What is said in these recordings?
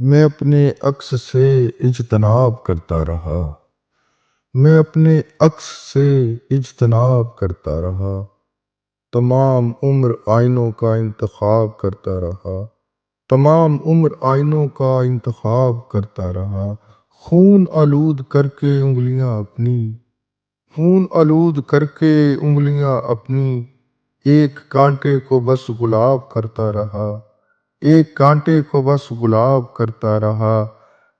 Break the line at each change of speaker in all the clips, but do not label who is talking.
میں اپنے عکس سے اجتناب کرتا رہا، میں اپنے عکس سے اجتناب کرتا رہا، تمام عمر آئینوں کا انتخاب کرتا رہا، تمام عمر آئینوں کا انتخاب کرتا رہا، خون آلود کر کے انگلیاں اپنی، خون آلود کر کے انگلیاں اپنی، ایک کانٹے کو بس گلاب کرتا رہا، ایک کانٹے کو بس گلاب کرتا رہا،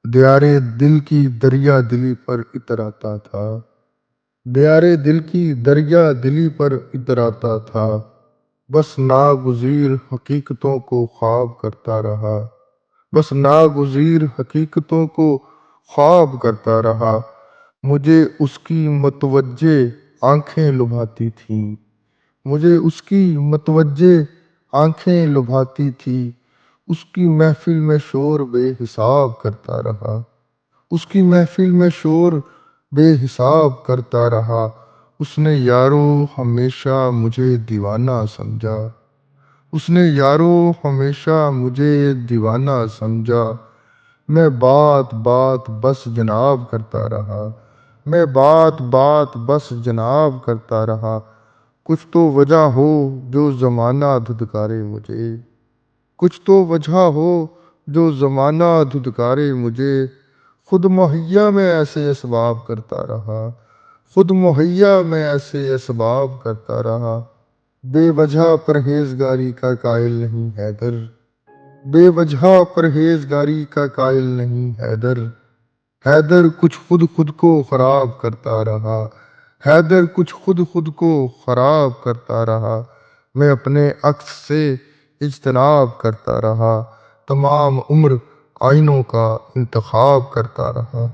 دیارے دل کی دریا دلی پر اتراتا تھا، دیارے دل کی دریا دلی پر اتراتا تھا، بس ناگزیر حقیقتوں کو خواب کرتا رہا، بس ناگزیر حقیقتوں کو خواب کرتا رہا، مجھے اس کی متوجہ آنکھیں لبھاتی تھیں، مجھے اس کی متوجہ آنکھیں لبھاتی تھی، اس کی محفل میں شور بے حساب کرتا رہا، اس کی محفل میں شور بے حساب کرتا رہا، اس نے یارو ہمیشہ مجھے دیوانہ سمجھا، اس نے یارو ہمیشہ مجھے دیوانہ سمجھا، میں بات بات بس جناب کرتا رہا، میں بات بات بس جناب کرتا رہا، کچھ تو وجہ ہو جو زمانہ دھدکارے مجھے، کچھ تو وجہ ہو جو زمانہ دھدکارے مجھے، خود مہیا میں ایسے اسباب کرتا رہا، خود مہیا میں ایسے اسباب کرتا رہا، بے وجہ پرہیزگاری کا قائل نہیں حیدر، بے وجہ پرہیزگاری کا قائل نہیں حیدر، حیدر کچھ خود خود کو خراب کرتا رہا، حیدر کچھ خود خود کو خراب کرتا رہا، میں اپنے عکس سے اجتناب کرتا رہا، تمام عمر آئینوں کا انتخاب کرتا رہا۔